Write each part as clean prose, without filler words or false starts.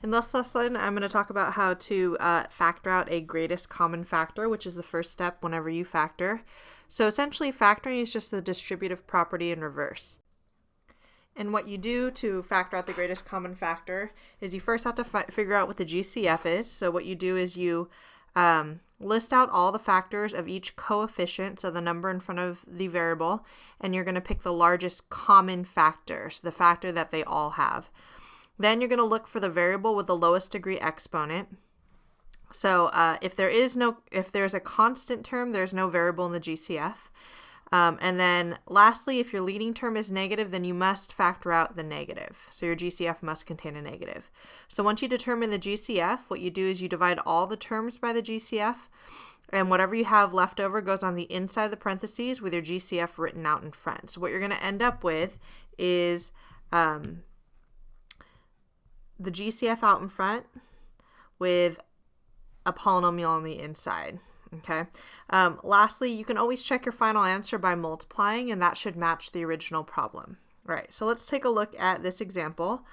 In this lesson, I'm going to talk about how to factor out a greatest common factor, which is the first step whenever you factor. So essentially, factoring is just the distributive property in reverse. And what you do to factor out the greatest common factor is you first have to figure out what the GCF is. So what you do is you list out all the factors of each coefficient, so the number in front of the variable, and you're going to pick the largest common factor, so the factor that they all have. Then you're going to look for the variable with the lowest degree exponent. So if there's a constant term, there's no variable in the GCF. And then lastly, if your leading term is negative, then you must factor out the negative. So your GCF must contain a negative. So once you determine the GCF, what you do is you divide all the terms by the GCF, and whatever you have left over goes on the inside of the parentheses with your GCF written out in front. So what you're going to end up with is the GCF out in front with a polynomial on the inside. Okay. Lastly, you can always check your final answer by multiplying, and that should match the original problem. All right, so let's take a look at this example.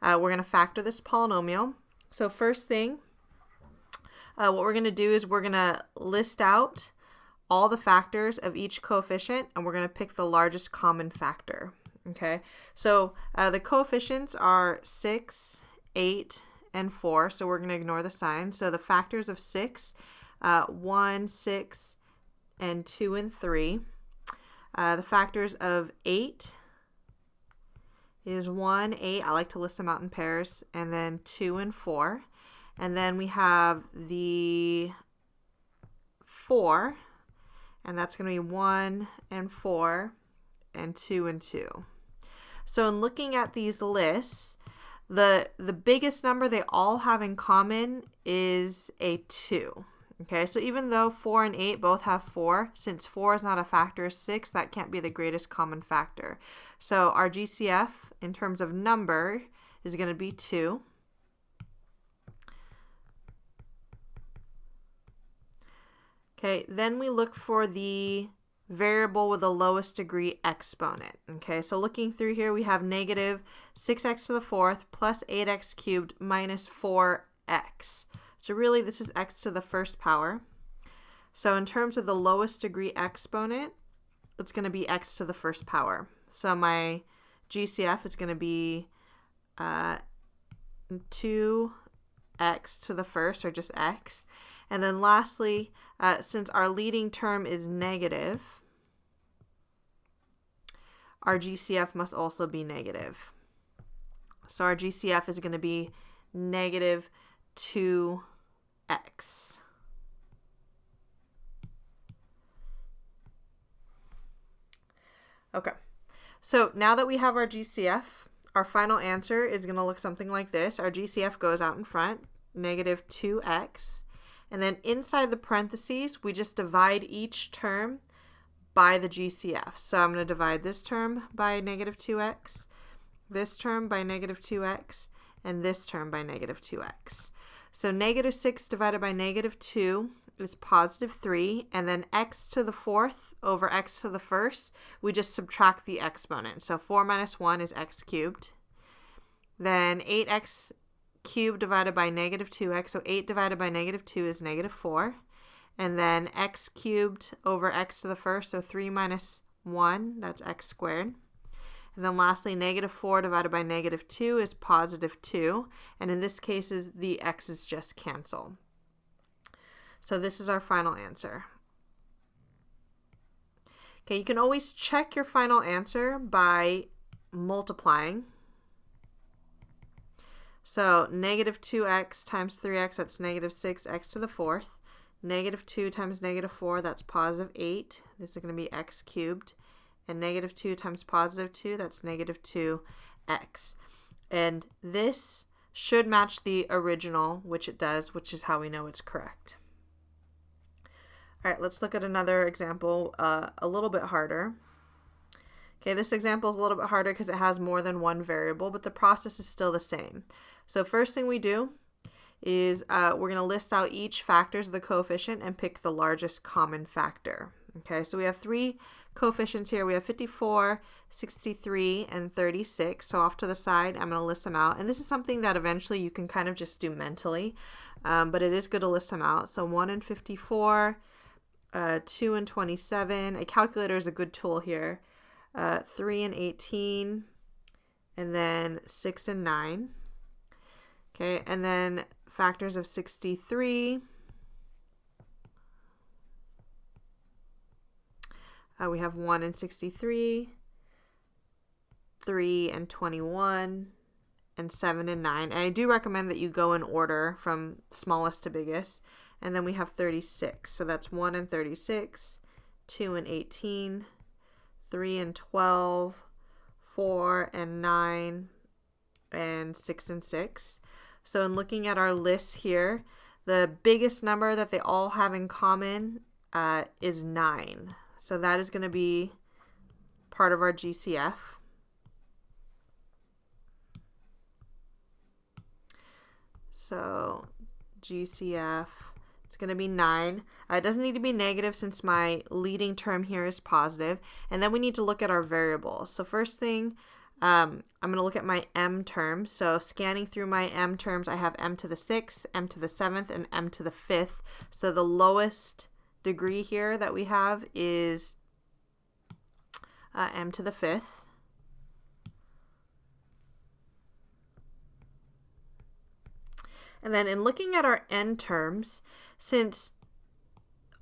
We're going to factor this polynomial. So first thing, what we're going to do is we're going to list out all the factors of each coefficient, and we're going to pick the largest common factor. Okay, so the coefficients are 6, 8, and 4, so we're going to ignore the sign. So the factors of 6, 1, 6, and 2, and 3. The factors of 8 is 1, 8. I like to list them out in pairs, and then 2 and 4. And then we have the 4, and that's going to be 1 and 4, and 2 and 2. So in looking at these lists, the biggest number they all have in common is a 2. Okay, so even though 4 and 8 both have 4, since 4 is not a factor of 6, that can't be the greatest common factor. So our GCF in terms of number is going to be 2. Okay, then we look for the variable with the lowest degree exponent. Okay, so looking through here, we have negative 6x to the fourth plus 8x cubed minus 4x. So really, this is x to the first power. So in terms of the lowest degree exponent, it's going to be x to the first power. So my GCF is going to be 2x to the first, or just x. And then lastly, since our leading term is negative, our GCF must also be negative. So our GCF is going to be negative 2x. Okay, so now that we have our GCF, our final answer is going to look something like this. Our GCF goes out in front, negative 2x. And then inside the parentheses, we just divide each term by the GCF. So I'm going to divide this term by negative 2x, this term by negative 2x, and this term by negative 2x. So negative 6 divided by negative 2 is positive 3, and then x to the fourth over x to the first, we just subtract the exponent. So 4 minus 1 is x cubed. Then 8x cubed divided by negative 2x, so 8 divided by negative 2 is negative 4. And then x cubed over x to the first, so 3 minus 1, that's x squared. And then lastly, negative 4 divided by negative 2 is positive 2. And in this case, the x's just cancel. So this is our final answer. Okay, you can always check your final answer by multiplying. So negative 2x times 3x, that's negative 6x to the fourth. Negative 2 times negative 4, that's positive 8. This is going to be x cubed. And negative 2 times positive 2, that's negative 2x. And this should match the original, which it does, which is how we know it's correct. All right, let's look at another example, a little bit harder. Okay, this example is a little bit harder because it has more than one variable, but the process is still the same. So first thing we do is we're going to list out each factors of the coefficient and pick the largest common factor. Okay, so we have three coefficients here. We have 54, 63, and 36. So off to the side, I'm going to list them out. And this is something that eventually you can kind of just do mentally, but it is good to list them out. So 1 and 54, 2 and 27. A calculator is a good tool here. 3 and 18, and then 6 and 9. Okay, and then factors of 63. We have 1 and 63, 3 and 21, and 7 and 9. And I do recommend that you go in order from smallest to biggest. And then we have 36. So that's 1 and 36, 2 and 18, 3 and 12, 4 and 9, and 6 and 6. So in looking at our list here, the biggest number that they all have in common is 9. So that is going to be part of our GCF. So GCF, it's going to be 9. It doesn't need to be negative since my leading term here is positive. And then we need to look at our variables. So first thing, I'm going to look at my m terms. So scanning through my m terms, I have m to the 6th, m to the 7th, and m to the 5th. So the lowest degree here that we have is m to the 5th. And then in looking at our n terms, since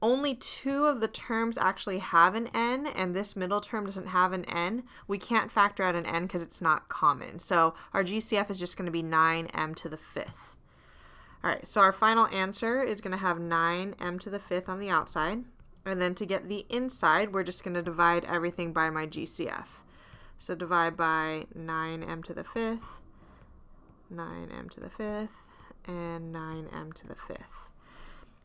only 2 of the terms actually have an n and this middle term doesn't have an n, we can't factor out an n because it's not common. So our GCF is just going to be 9m to the 5th. All right, so our final answer is going to have 9m to the 5th on the outside. And then to get the inside, we're just going to divide everything by my GCF. So divide by 9m to the 5th, 9m to the 5th, and 9m to the 5th.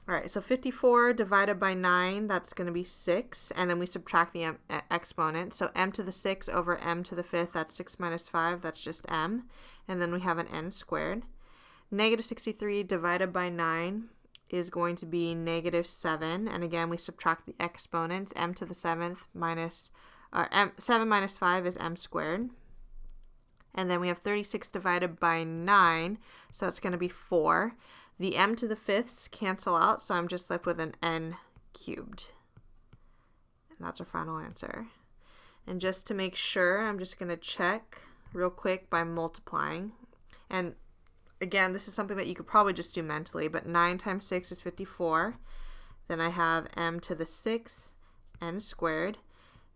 All right, so 54 divided by 9, that's going to be 6. And then we subtract the exponent. So m to the 6 over m to the 5th, that's 6 minus 5, that's just m. And then we have an n squared. Negative 63 divided by 9 is going to be negative 7. And again, we subtract the exponents. M to the 7th minus 7 minus 5 is m squared. And then we have 36 divided by 9, so it's going to be 4. The m to the 5ths cancel out, so I'm just left with an n cubed. And that's our final answer. And just to make sure, I'm just going to check real quick by multiplying. And again, this is something that you could probably just do mentally, but 9 times 6 is 54. Then I have m to the 6th, n squared.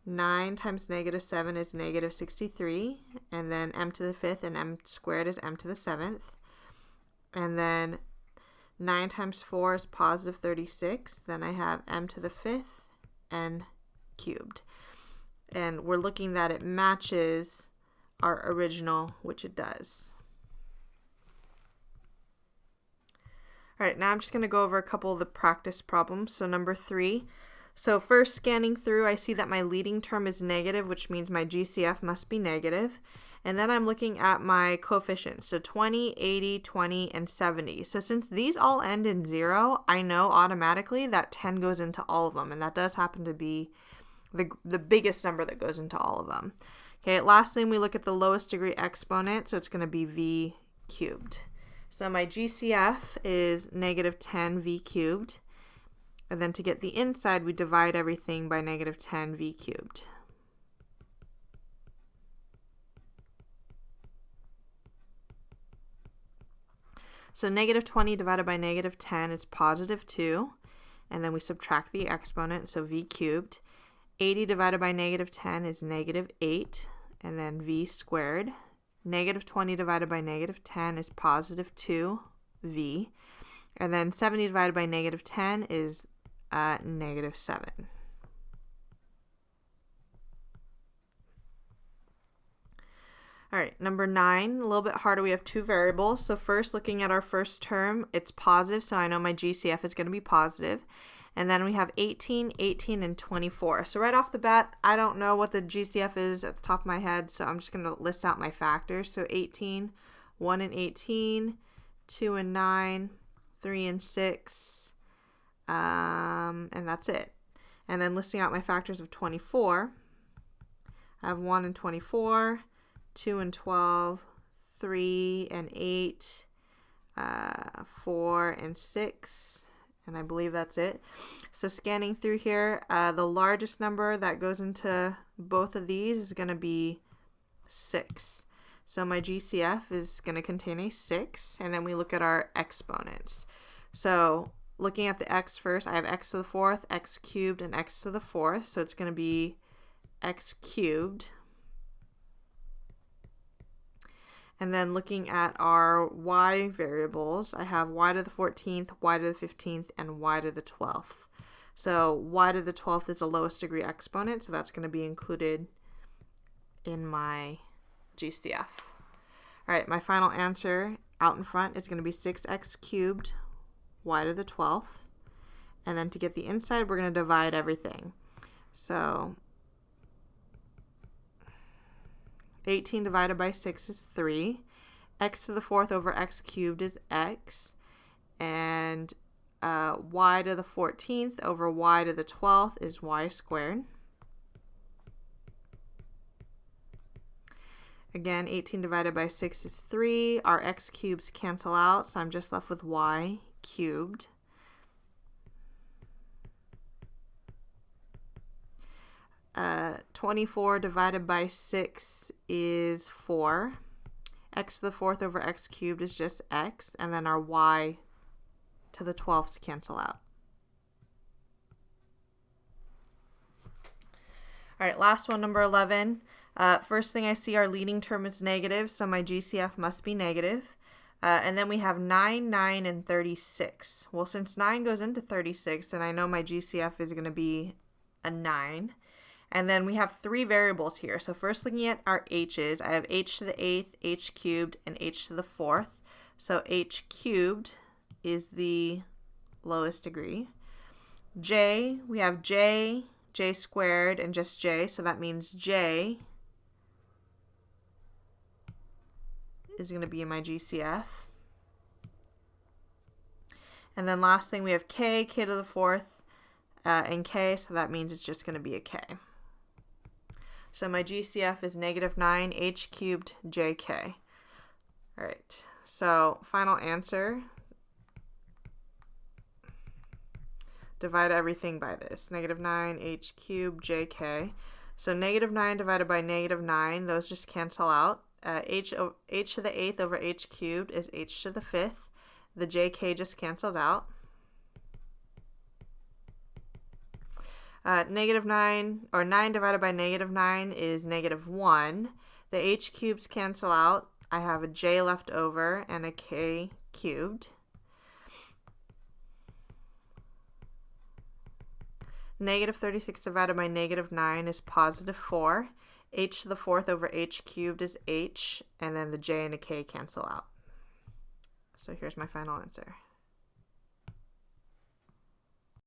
9 times negative 7 is negative 63. And then m to the 5th and m squared is m to the 7th. And then 9 times 4 is positive 36. Then I have m to the 5th, n cubed. And we're looking that it matches our original, which it does. All right, now I'm just going to go over a couple of the practice problems. So number 3. So first, scanning through, I see that my leading term is negative, which means my GCF must be negative. And then I'm looking at my coefficients, so 20, 80, 20, and 70. So since these all end in 0, I know automatically that 10 goes into all of them, and that does happen to be the biggest number that goes into all of them. Okay, lastly, we look at the lowest degree exponent, so it's going to be v cubed. So my GCF is negative 10v cubed. And then to get the inside, we divide everything by negative 10v cubed. So negative 20 divided by negative 10 is positive 2. And then we subtract the exponent, so v cubed. 80 divided by negative 10 is negative 8. And then v squared. Negative 20 divided by negative 10 is positive 2v. And then 70 divided by negative 10 is negative 7. All right, number 9, a little bit harder. We have 2 variables. So first, looking at our first term, it's positive, so I know my GCF is going to be positive. And then we have 18, 18, and 24. So right off the bat, I don't know what the GCF is at the top of my head, so I'm just going to list out my factors. So 18, 1 and 18, 2 and 9, 3 and 6, and that's it. And then listing out my factors of 24, I have 1 and 24, 2 and 12, 3 and 8, 4 and 6, and I believe that's it. So scanning through here, the largest number that goes into both of these is going to be 6. So my GCF is going to contain a 6, and then we look at our exponents. So looking at the x first, I have x to the 4th, x cubed, and x to the 4th, so it's going to be x cubed. And then looking at our y variables, I have y to the 14th, y to the 15th, and y to the 12th. So y to the 12th is the lowest degree exponent, so that's going to be included in my GCF. All right, my final answer out in front is going to be 6x cubed, y to the 12th. And then to get the inside, we're going to divide everything. So 18 divided by 6 is 3. X to the 4th over x cubed is x. And y to the 14th over y to the 12th is y squared. Again, 18 divided by 6 is 3. Our x cubes cancel out, so I'm just left with y cubed. Uh, 24 divided by 6 is 4. X to the 4th over x cubed is just x, and then our y to the 12th cancel out. All right, last one, number 11. First thing I see, our leading term is negative, so my GCF must be negative. And then we have 9, 9, and 36. Well, since 9 goes into 36, then I know my GCF is going to be a 9. And then we have 3 variables here. So first looking at our h's, I have h to the 8th, h cubed, and h to the 4th. So h cubed is the lowest degree. J, we have j, j squared, and just j. So that means j is going to be in my GCF. And then last thing, we have k, k to the 4th, and k. So that means it's just going to be a k. So my GCF is negative 9 h cubed jk. All right, so final answer. Divide everything by this. Negative 9 h cubed jk. So negative 9 divided by negative 9, those just cancel out. H to the 8th over h cubed is h to the 5th. The jk just cancels out. Negative 9, or 9 divided by negative 9 is negative 1. The h cubes cancel out. I have a j left over and a k cubed. Negative 36 divided by negative 9 is positive 4. H to the 4th over h cubed is h, and then the j and a k cancel out. So here's my final answer.